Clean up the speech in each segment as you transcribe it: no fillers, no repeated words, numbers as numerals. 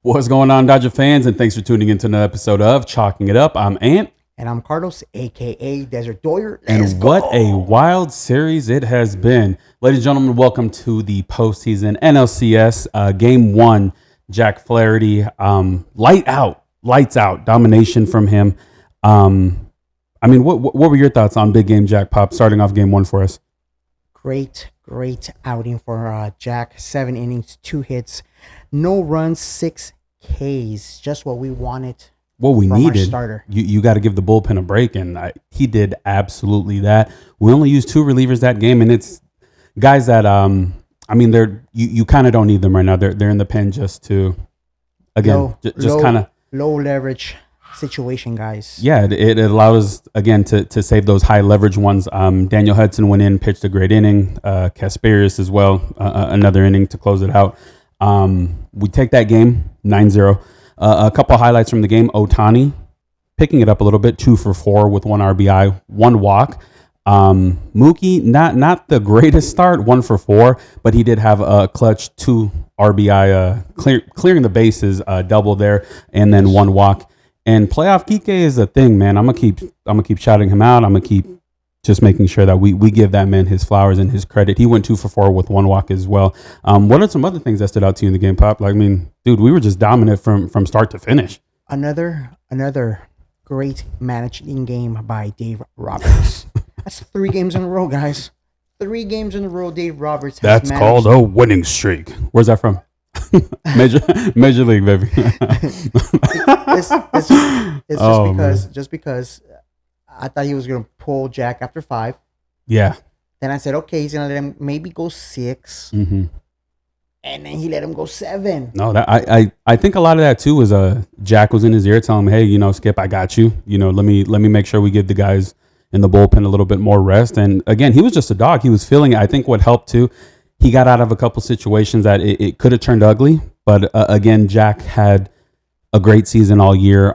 What's going on, Dodger fans? And thanks for tuning into another episode of Chalking It Up. I'm Ant. And I'm Carlos, a.k.a. Desert Doyer. And what a wild series it has been. Ladies and gentlemen, welcome to the postseason NLCS. Game 1, Jack Flaherty. Lights out. Domination from him. What were your thoughts on Big Game Jack Pop starting off Game 1 for us? Great outing for Jack. 7 innings, 2 hits, no runs, 6 Ks. Just what we wanted. What we needed. Starter. You got to give the bullpen a break, and he did absolutely that. We only used 2 relievers that game, and it's guys that you kind of don't need them right now. They're in the pen just to low leverage situation, guys. Yeah, it allows again to save those high leverage ones. Daniel Hudson went in, pitched a great inning. Kasperius as well, another inning to close it out. We take that game 9-0. A couple highlights from the game. Ohtani picking it up a little bit, 2 for 4 with 1 RBI, 1 walk. Mookie, not the greatest start, 1 for 4, but he did have a clutch 2 RBI, clearing the bases, double there, and then 1 walk. And playoff Kike is a thing, man. I'm gonna keep shouting him out. I'm gonna keep just making sure that we give that man his flowers and his credit. He went 2 for 4 with 1 walk as well. What are some other things that stood out to you in the game, Pop? Dude, we were just dominant from start to finish. Another great managing game by Dave Roberts. That's 3 games in a row, guys. 3 games in a row, Dave Roberts has That's managed. Called a winning streak. Where's that from? Major League, baby. it's just because I thought he was going to pull Jack after 5. Yeah. Then I said, okay, he's going to let him maybe go 6. Mm-hmm. And then he let him go 7. No, that I think a lot of that too was Jack was in his ear telling him, hey, Skip, I got you. Let me make sure we give the guys in the bullpen a little bit more rest. And again, he was just a dog. He was feeling it. I think what helped too, he got out of a couple situations that it could have turned ugly. But again, Jack had a great season all year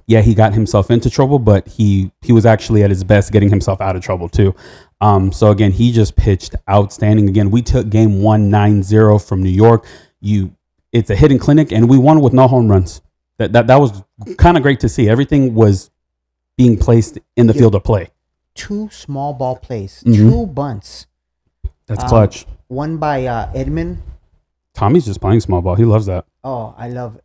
he got himself into trouble, but he was actually at his best getting himself out of trouble too. So again, he just pitched outstanding. Again, we took game 1 9-0 from New York. It's a hitting clinic, and we won with no home runs. That was kind of great to see. Everything was being placed in the field of play. 2 small ball plays, 2 bunts. That's clutch. One by Edmund. Tommy's just playing small ball. He loves that. Oh, I love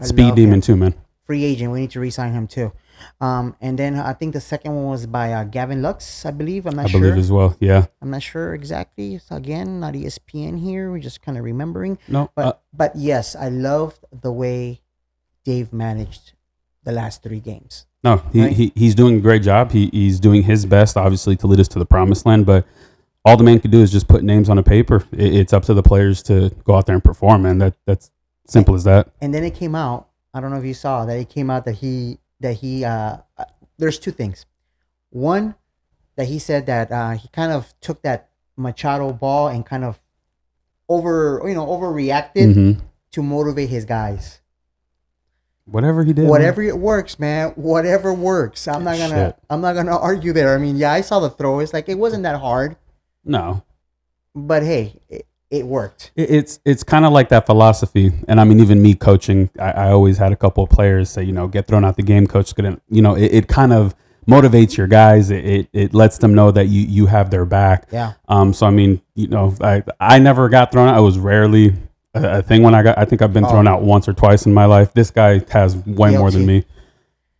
Speed love demon him. too, man. Free agent. We need to re-sign him too. And then I think the second one was by Gavin Lux, I believe. I believe as well. Yeah. I'm not sure exactly. So again, not ESPN here. We're just kind of remembering. No. But yes, I loved the way Dave managed the last 3 games. No, he's doing a great job. He's doing his best, obviously, to lead us to the promised land. But all the man could do is just put names on a paper. It's up to the players to go out there and perform, man. That's simple as that. And then it came out. I don't know if you saw that. It came out that he there's 2 things. One, that he said that he kind of took that Machado ball and kind of overreacted to motivate his guys. Whatever he did, whatever it works, man. Whatever works. I'm not gonna argue there. I mean, yeah, I saw the throw. It's like it wasn't that hard. No, but hey, it worked. It's kind of like that philosophy. And I mean, even me coaching, I always had a couple of players say, get thrown out the game. Coach couldn't. It kind of motivates your guys. It lets them know that you have their back. Yeah. So I mean, I never got thrown out. I was rarely a thing when I think I've been thrown out once or twice in my life. This guy has way more than me.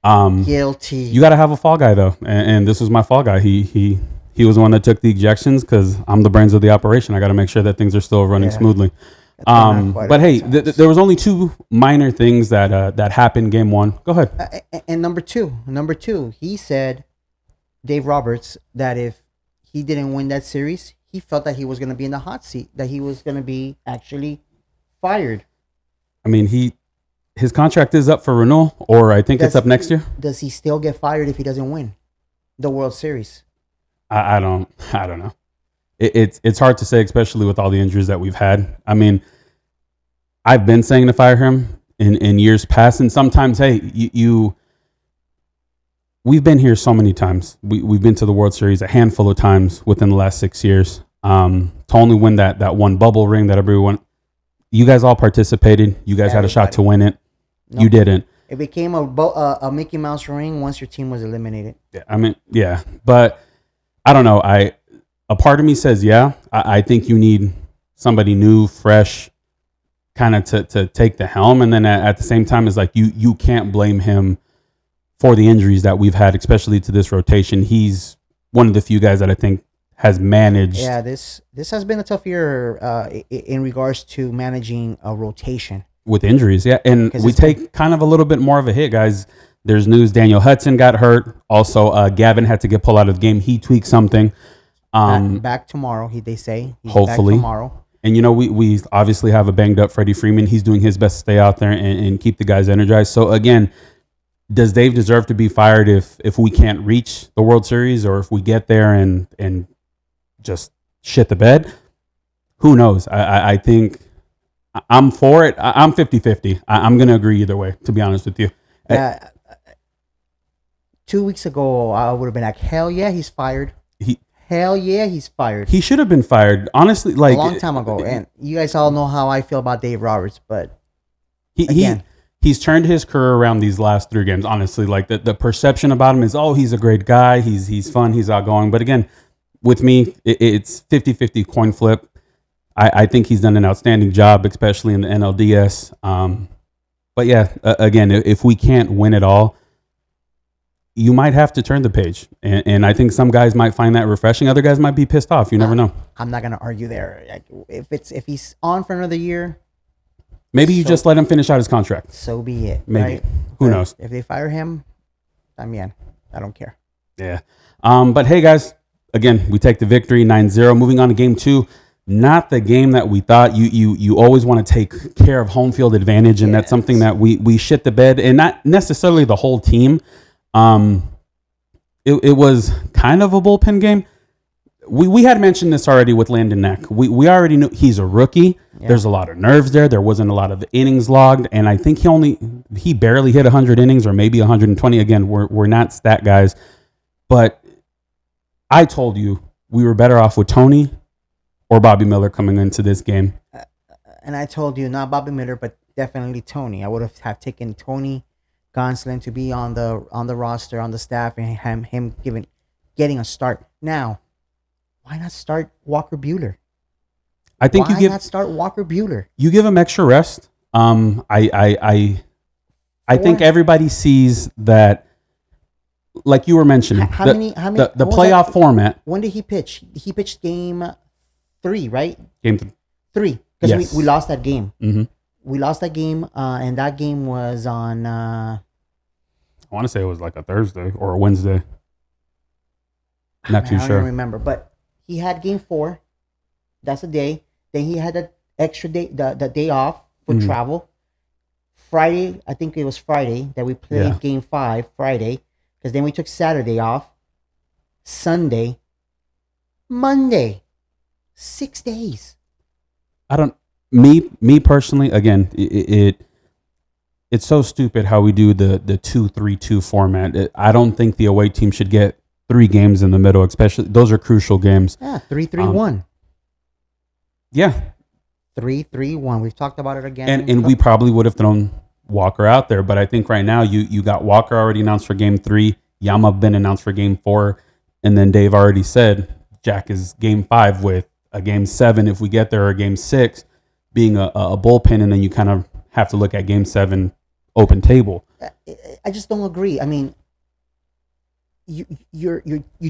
Guilty. You got to have a fall guy though, and this was my fall guy. He was the one that took the ejections because I'm the brains of the operation. I got to make sure that things are still running smoothly. But hey, there was only 2 minor things that happened game 1. Go ahead. And number two, he said, Dave Roberts, that if he didn't win that series, he felt that he was going to be in the hot seat, that he was going to be actually fired. I mean, his contract is up for renewal, or I think it's up next year. Does he still get fired if he doesn't win the World Series? I don't know. It's hard to say, especially with all the injuries that we've had. I mean, I've been saying to fire him in years past, and sometimes, hey, we've been here so many times. We've been to the World Series a handful of times within the last 6 years. To only win that one bubble ring that everyone You guys all participated. You guys had a shot to win it. Nope. You didn't. It became a Mickey Mouse ring once your team was eliminated. Yeah, I mean, yeah, but I don't know. A part of me says, yeah, I think you need somebody new, fresh, kind of to take the helm, and then at the same time, is like you can't blame him for the injuries that we've had, especially to this rotation. He's one of the few guys that I think has managed. Yeah, this has been a tough year in regards to managing a rotation. With injuries, yeah. And we take kind of a little bit more of a hit, guys. There's news Daniel Hudson got hurt. Also, Gavin had to get pulled out of the game. He tweaked something. Back tomorrow, they say. He's hopefully. Back tomorrow. And, we obviously have a banged up Freddie Freeman. He's doing his best to stay out there and keep the guys energized. So, again, does Dave deserve to be fired if we can't reach the World Series, or if we get there and just shit the bed? Who knows? I think... I'm for it. I'm 50-50. I'm going to agree either way, to be honest with you. 2 weeks ago, I would have been like, hell yeah, he's fired. Hell yeah, he's fired. He should have been fired. Honestly, like... A long time ago. And you guys all know how I feel about Dave Roberts, but... He's turned his career around these last 3 games, honestly. Like, the perception about him is, oh, he's a great guy. He's fun. He's outgoing. But again, with me, it's 50-50 coin flip. I think he's done an outstanding job, especially in the NLDS. But yeah, again, if we can't win it all, you might have to turn the page. And I think some guys might find that refreshing. Other guys might be pissed off. You never know. I'm not going to argue there. If he's on for another year, maybe you just let him finish out his contract. So be it. Maybe. Right? Who knows? If they fire him, I don't care. Yeah. But hey, guys, again, we take the victory 9-0. Moving on to game 2. Not the game that we thought. You always want to take care of home field advantage, and that's something that we shit the bed, and not necessarily the whole team. It was kind of a bullpen game. We had mentioned this already with Landon Knack. We already knew he's a rookie. Yeah. There's a lot of nerves there. There wasn't a lot of innings logged, and I think he barely hit 100 innings, or maybe 120. Again, we're not stat guys, but I told you we were better off with Tony or Bobby Miller coming into this game. And I told you, not Bobby Miller, but definitely Tony. I would have taken Tony Gonsolin to be on the roster, on the staff, and him getting a start. Now, why not start Walker Buehler? I think why not start Walker Buehler? You give him extra rest. I think everybody sees that, like you were mentioning, the playoff format. When did he pitch? He pitched game 3, right? Game 3. Because we lost that game. Mm-hmm. We lost that game, and that game was on... I want to say it was like a Thursday or a Wednesday. Not too sure. I don't remember, but he had game 4. That's a day. Then he had that extra day, the day off for travel. Friday, I think it was Friday that we played game 5, Friday, because then we took Saturday off. Sunday, Monday. 6 days. Me personally, again, it's so stupid how we do the 2-3-2 format. I don't think the away team should get 3 games in the middle, especially those are crucial games. Yeah, 3-3-1. Yeah. 3-3-1. We've talked about it again. And we probably would have thrown Walker out there, but I think right now you got Walker already announced for game 3, Yama been announced for game 4, and then Dave already said Jack is game 5 with a game 7 if we get there, or game 6 being a bullpen, and then you kind of have to look at game 7 open table. I just don't agree. I mean, you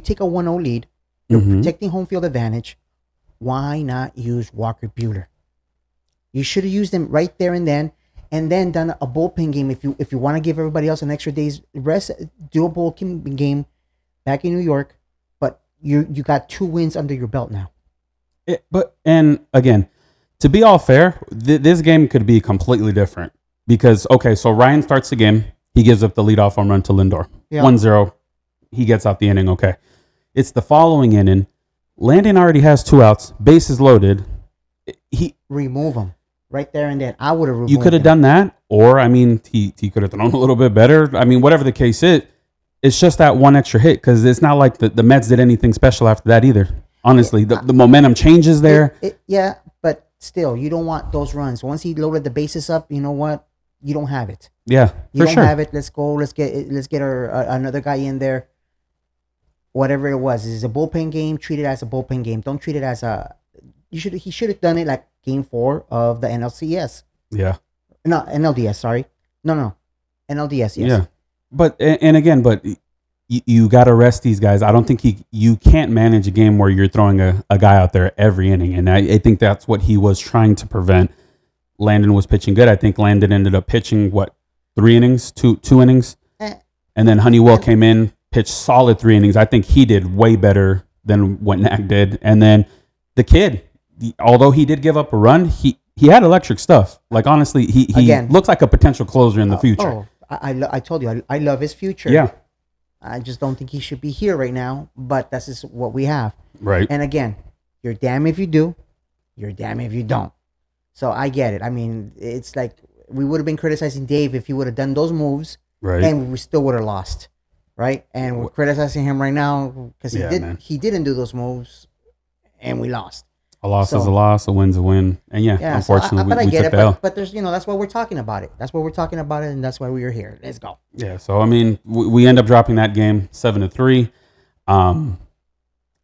take a 1-0 lead, you're protecting home field advantage. Why not use Walker Buehler? You should have used him right there and then done a bullpen game. If you want to give everybody else an extra day's rest, do a bullpen game back in New York. But you got 2 wins under your belt now. And again, to be all fair, this game could be completely different because, so Ryan starts the game. He gives up the leadoff home run to Lindor. 1-0. He gets out the inning. Okay. It's the following inning. Landon already has 2 outs. Bases loaded. Remove him right there and then. I would have removed him. You could have done that. Or, he could have thrown a little bit better. Whatever the case is, it's just that one extra hit because it's not like the Mets did anything special after that either. Honestly, the momentum changes there. But still, you don't want those runs. Once he loaded the bases up, you know what? You don't have it. Yeah, You for don't sure. have it. Let's go. Let's get our another guy in there. Whatever it was, this is a bullpen game. Treat it as a bullpen game. Don't treat it as a. He should have done it like Game 4 of the NLCS. Yeah. No, NLDS. Sorry. No. NLDS. Yes. Yeah. But you got to rest these guys. I don't think you can't manage a game where you're throwing a guy out there every inning, and I think that's what he was trying to prevent. Landon was pitching good. I think Landon ended up pitching 3 innings, two innings, and then Honeywell came in, pitched solid 3 innings. I think he did way better than what Knack did. And then the kid, although he did give up a run, he had electric stuff. Like honestly, he Again, looks like a potential closer in the future. I told you I love his future. Yeah. I just don't think he should be here right now. But that's just what we have. Right. And again, you're damn if you do, you're damn if you don't. So I get it. I mean, it's like we would have been criticizing Dave if he would have done those moves, Right. and we still would have lost, right? And we're criticizing him right now because he didn't do those moves, and we lost. A loss is a loss, a win's a win, and unfortunately, but I we get took it. the L. But there's that's why we're talking about it. That's why we're talking about it, and that's why we are here. Let's go. Yeah. So I mean, we end up dropping that game 7-3.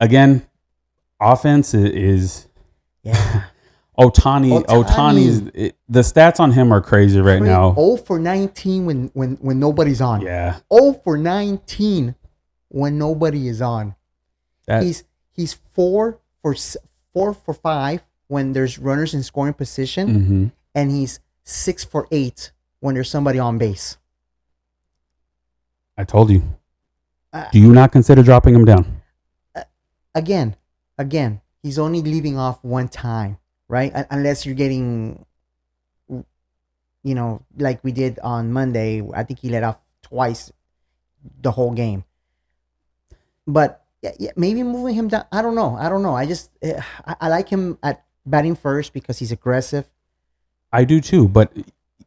Again, offense is Yeah. Ohtani's the stats on him are crazy right now. 0 for 19 when nobody's on. Yeah. 0 for 19 when nobody is on. He's 4 for 5 when there's runners in scoring position, Mm-hmm. and he's 6 for 8 when there's somebody on base. I told you. Do you not consider dropping him down? Again, he's only leaving off one time, right? Unless you're getting, like we did on Monday. I think he let off twice the whole game. But yeah, maybe moving him down. I don't know. I just I like him at batting first because he's aggressive. I do too, but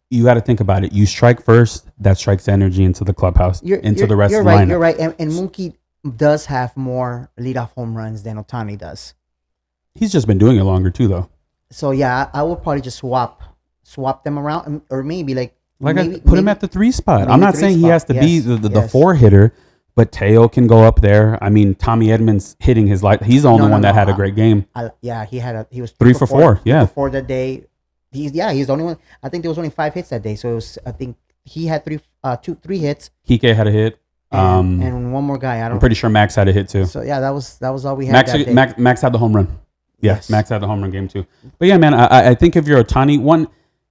you got to think about it. You strike first, that strikes energy into the clubhouse, into the rest of the lineup. You're right. And Mookie does have more leadoff home runs than Ohtani does. He's just been doing it longer too, though. So yeah, I would probably just swap them around, or maybe put him at the 3 spot. I'm not saying he has to be the 4 hitter, but Teo can go up there. I mean, Tommy Edmonds hitting his light. He's the only one that had a great game. He was 3 for 4. Yeah, 3 for 4 that day. He's the only one. I think there was only 5 hits that day. So I think he had 3 hits. Kike had a hit. And one more guy. I'm pretty sure Max had a hit too. So yeah, that was all we had that day. Max had the home run. Yes. Max had the home run game too. But yeah, man, I think if you're Ohtani, one,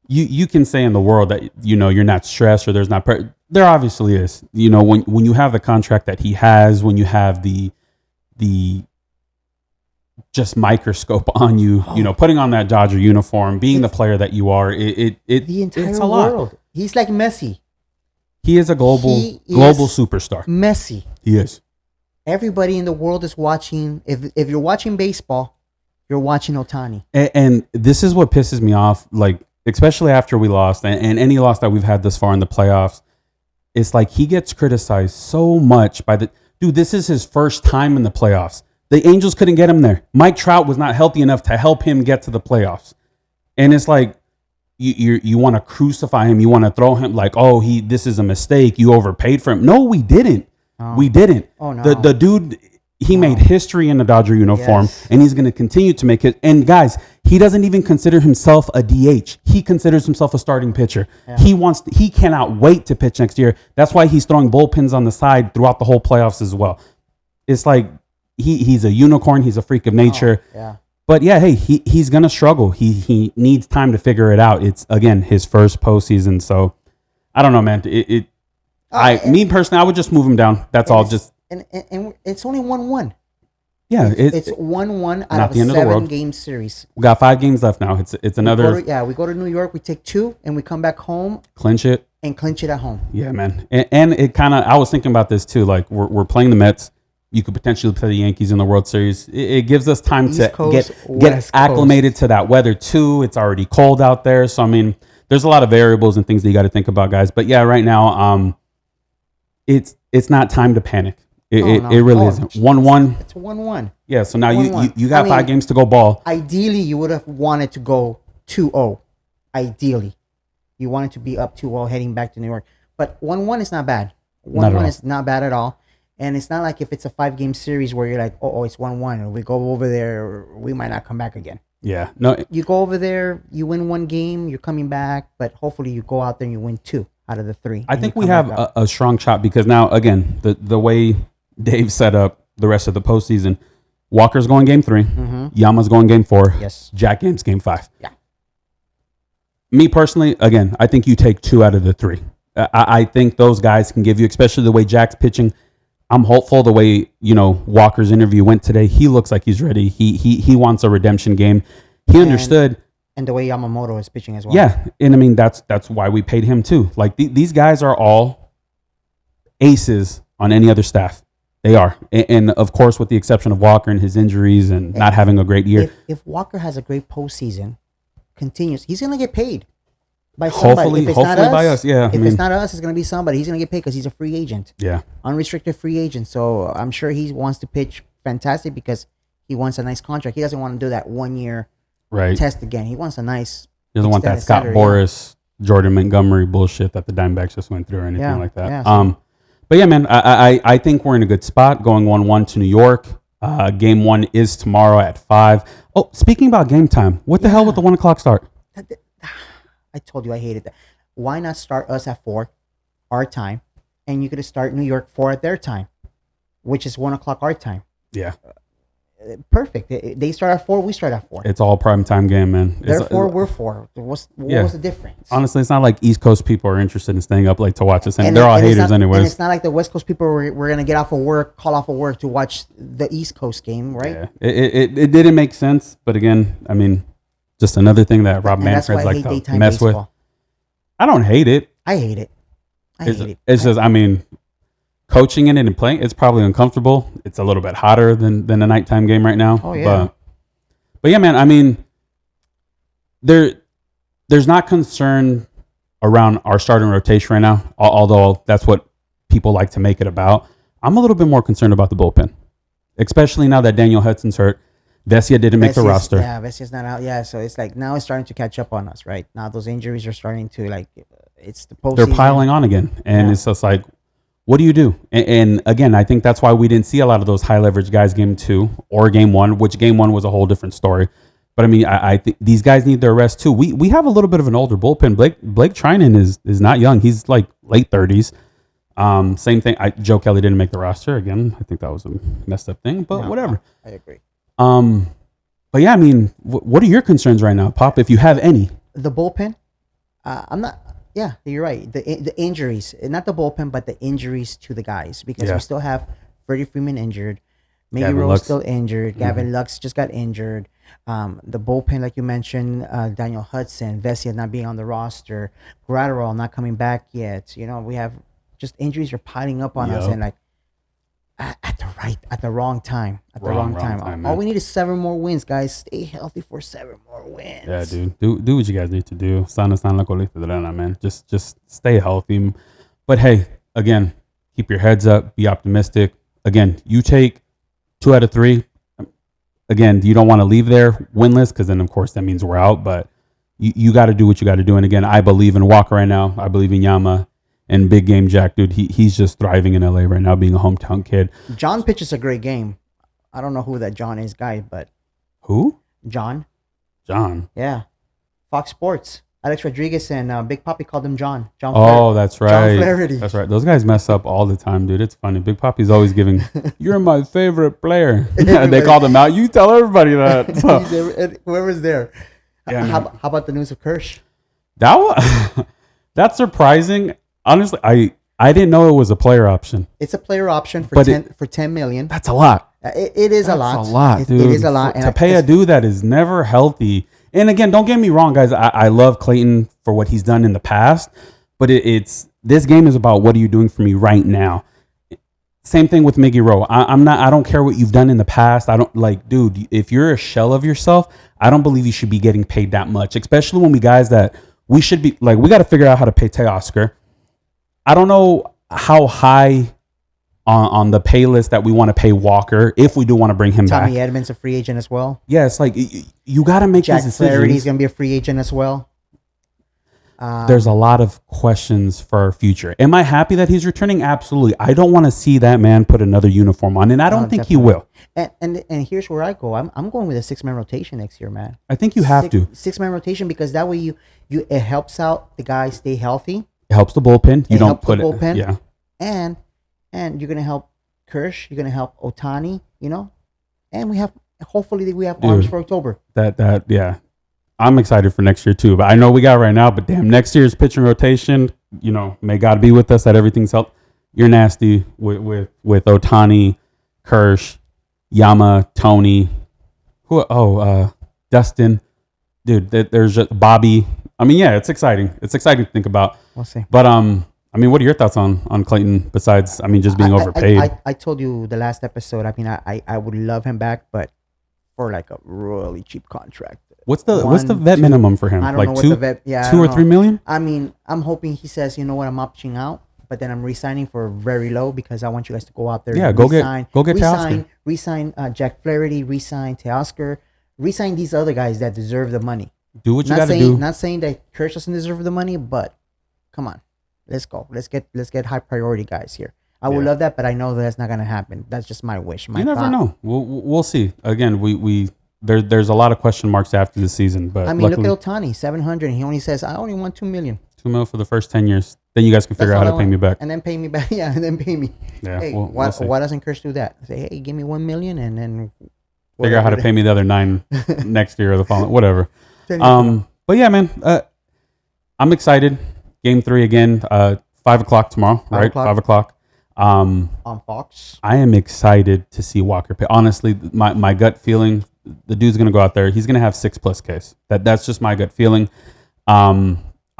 you can say in the world that you're not stressed or there's not there obviously is. When you have the contract that he has, when you have the just microscope on you, putting on that Dodger uniform, being the player that you are, the entire it's a lot. world. He's like Messi. He is a global superstar. Messi. He is. Everybody in the world is watching. If you're watching baseball, you're watching Ohtani. And this is what pisses me off, like especially after we lost and any loss that we've had this far in the playoffs. It's like he gets criticized so much by dude. This is his first time in the playoffs. The Angels couldn't get him there. Mike Trout was not healthy enough to help him get to the playoffs. And it's like you want to crucify him. You want to throw him like, oh, this is a mistake. You overpaid for him. No, we didn't. Oh. We didn't. Oh no. The dude, he made history in the Dodger uniform, and he's going to continue to make it. And guys, he doesn't even consider himself a DH. He considers himself a starting pitcher. Yeah. He cannot wait to pitch next year. That's why he's throwing bullpens on the side throughout the whole playoffs as well. It's like he's a unicorn. He's a freak of nature. Oh, yeah. But yeah, hey, he's going to struggle. He needs time to figure it out. It's, again, his first postseason. So I don't know, man. Me personally, I would just move him down. That's all. Just and it's only 1-1. Yeah, it's 1-1 out of a 7-game series. We got 5 games left now. It's another. We go to New York. We take 2, and we come back home. Clinch it at home. Yeah, man. And it kind of. I was thinking about this too. Like we're playing the Mets. You could potentially play the Yankees in the World Series. It gives us time to get acclimated to that weather too. It's already cold out there, so I mean, there's a lot of variables and things that you got to think about, guys. But yeah, right now, it's not time to panic. It really isn't. 1-1. It's a 1-1. Yeah. So now 1-1. you got 5 games to go ball. Ideally, you would have wanted to go 2-0. Ideally, you wanted to be up 2-0 heading back to New York. But 1-1 is not bad. 1-1 is not bad at all. And it's not like if it's a 5-game series where you're like, oh, it's 1-1. And we go over there, we might not come back again. Yeah. No. You go over there, you win 1 game, you're coming back. But hopefully you go out there and you win 2 out of the 3. I think we have a strong shot because now, again, the way Dave set up the rest of the postseason, Walker's going game 3. Yama's going game 4. Yes. Jack game's game 5. Yeah. Me personally, again, I think you take 2 out of the 3. I think those guys can give you, especially the way Jack's pitching. I'm hopeful the way, Walker's interview went today. He looks like he's ready. He wants a redemption game. He understood. And the way Yamamoto is pitching as well. Yeah. And I mean, that's why we paid him too. Like these guys are all aces on any other staff. They are. And of course, with the exception of Walker and his injuries and not having a great year. If Walker has a great postseason, continues, he's going to get paid. By somebody. Hopefully by us. Yeah. If it's not us, it's going to be somebody. He's going to get paid because he's a free agent. Yeah. Unrestricted free agent. So I'm sure he wants to pitch fantastic because he wants a nice contract. He doesn't want to do that 1 year test again. He wants a nice. He doesn't want that Scott Boras, Jordan Montgomery bullshit that the Diamondbacks just went through or anything like that. Yeah, but yeah, man, I think we're in a good spot going 1-1 to New York. Game 1 is tomorrow at 5. Oh, speaking about game time, what the hell with the 1 o'clock start? I told you I hated that. Why not start us at 4, our time, and you could start New York 4 at their time, which is 1 o'clock our time. Yeah. Perfect. They start at 4, we start at 4. It's all prime time game, man. They're 4, we're 4. What was the difference? Honestly, it's not like East Coast people are interested in staying up late to watch this, and they're all haters anyways. And it's not like the West Coast people were going to get off of work, call off of work to watch the East Coast game, right? Yeah. It didn't make sense, but again, I mean, just another thing that Rob Manfred's like to mess baseball. With. I don't hate it. I hate it. It's just, I mean, coaching in it and playing, it's probably uncomfortable. It's a little bit hotter than a nighttime game right now. Oh, yeah. But yeah, man, I mean, there's not concern around our starting rotation right now, although that's what people like to make it about. I'm a little bit more concerned about the bullpen, especially now that Daniel Hudson's hurt. Vesia didn't make the roster. Yeah, Vesia's not out. Yeah, so it's like now it's starting to catch up on us, right? Now those injuries are starting to it's the postseason. They're piling on again, and it's just like, what do you do? And again, I think that's why we didn't see a lot of those high leverage guys game 2 or game 1, which game 1 was a whole different story. But I mean, I think these guys need their rest too. We have a little bit of an older bullpen. Blake Trinan is not young. He's like late 30s. Same thing. Joe Kelly didn't make the roster again. I think that was a messed up thing, but whatever. I agree. But yeah, I mean, what are your concerns right now, Pop, if you have any? The bullpen, I'm not. Yeah, you're right. The injuries, not the bullpen, but the injuries to the guys, because we still have Freddie Freeman injured, Miggy Rose still injured, Gavin Lux just got injured. The bullpen, like you mentioned, Daniel Hudson, Vesia not being on the roster, Gratterall not coming back yet. We have just injuries are piling up on us, and like at the wrong time. Wrong time. All we need is 7 more wins, guys. Stay healthy for 7 more wins. Yeah, dude. Do what you guys need to do. Sana la colita de lana, man. Just stay healthy. But hey, again, keep your heads up. Be optimistic. Again, you take 2 out of 3. Again, you don't want to leave there winless, because then of course that means we're out. But you got to do what you got to do. And again, I believe in Walker right now. I believe in Yama. And Big Game Jack, dude, he's just thriving in LA right now, being a hometown kid. John pitches a great game. I don't know who that John is, guy, but who? John. Yeah. Fox Sports. Alex Rodriguez and Big Papi called him John. That's right. John Flaherty. That's right. Those guys mess up all the time, dude. It's funny. Big Papi's always giving, "You're my favorite player." They call them out. You tell everybody that. So. Whoever's there. Yeah, how about the news of Kersh? That's surprising. Honestly, I didn't know it was a player option. It's a player option for $10 million. That's a lot. It is a lot. That's a lot, dude. It is a lot. To pay a dude that is never healthy. And again, don't get me wrong, guys. I love Clayton for what he's done in the past, but it's this game is about what are you doing for me right now. Same thing with Miggy Rowe. I don't care what you've done in the past. I don't dude. If you're a shell of yourself, I don't believe you should be getting paid that much. Especially when we guys that we should be we got to figure out how to pay Teoscar. I don't know how high on the pay list that we want to pay Walker if we do want to bring him back. Tommy Edmonds a free agent as well. Yeah, it's like you got to make Jack these Flaherty's decisions. going to be a free agent as well. There's a lot of questions for our future. Am I happy that he's returning? Absolutely. I don't want to see that man put another uniform on, and I don't think definitely. he will. And here's where I go. I'm going with a 6-man rotation next year, man. I think you have to. 6-man rotation, because that way you it helps out the guys stay healthy. It helps the bullpen. You It don't helps put the bullpen. it. Yeah. And you're gonna help Kersh. You're gonna help Ohtani. And we have hopefully we have arms for October. Yeah. I'm excited for next year too. But I know we got right now. But damn, next year's pitching rotation. May God be with us that everything's helped. You're nasty with Ohtani, Kersh, Yama, Tony. Dustin. Dude, there's just Bobby. I mean, yeah, it's exciting. It's exciting to think about. We'll see. But I mean, what are your thoughts on Clayton besides, just being overpaid? I told you the last episode. I mean, I would love him back, but for like a really cheap contract. What's the vet minimum for him? I don't like know what two, the vet. Yeah, $2 or $3 million. I mean, I'm hoping he says, you know what, I'm opting out, but then I'm re-signing for very low because I want you guys to go out there. Yeah, and go get Teoscar. Re-sign Jack Flaherty. Re-sign Teoscar. Re-sign these other guys that deserve the money. Do what you got to do. Not saying that Kershaw doesn't deserve the money, but come on, let's go. Let's get high priority guys here. I would love that, but I know that's not gonna happen. That's just my wish. You never know. We'll see. Again, there's a lot of question marks after the season, but I mean, look at Ohtani, 700, and he only says, I only want $2 million. $2 million for the first 10 years. Then you guys can figure out how to pay me back. And then pay me back. Yeah, and then pay me. Yeah. Hey, we'll why doesn't Kersh do that? Say, hey, give me $1 million, and then figure out how to pay me the other 9 next year or the following, whatever. But yeah, man, I'm excited. Game 3 again, 5:00 tomorrow, right? 5 o'clock. On Fox. I am excited to see Walker pitch. Honestly, my gut feeling, the dude's gonna go out there. He's gonna have 6+ Ks. That's just my gut feeling. I'm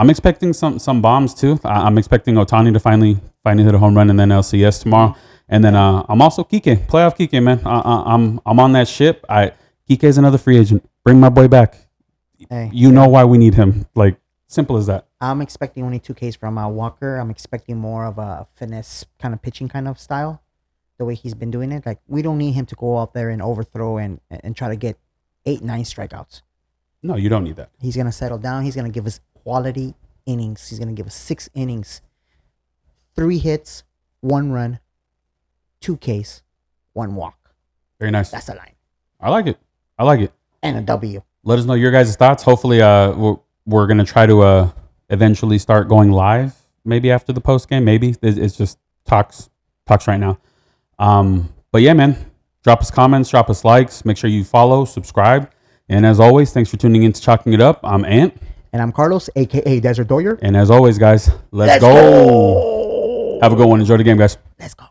expecting some bombs too. I'm expecting Ohtani to finally hit a home run, and then LCS tomorrow. And then I'm also Kike, playoff Kike, man. I'm on that ship. Kike is another free agent. Bring my boy back. Hey, know why we need him. Like, simple as that. I'm expecting only 2 Ks from Walker. I'm expecting more of a finesse kind of pitching kind of style, the way he's been doing it. Like, we don't need him to go out there and overthrow and try to get 8-9 strikeouts. No, you don't need that. He's gonna settle down. He's gonna give us quality innings. He's gonna give us 6 innings, 3 hits, 1 run, 2 Ks, 1 walk. Very nice. That's a line. I like it. And a W. Let us know your guys' thoughts. Hopefully, we're gonna try to eventually start going live. Maybe after the post game. Maybe it's just talks right now. But yeah, man, drop us comments, drop us likes. Make sure you follow, subscribe, and as always, thanks for tuning in to Chalking It Up. I'm Ant, and I'm Carlos, aka Desert Doyer. And as always, guys, let's go. Have a good one. Enjoy the game, guys. Let's go.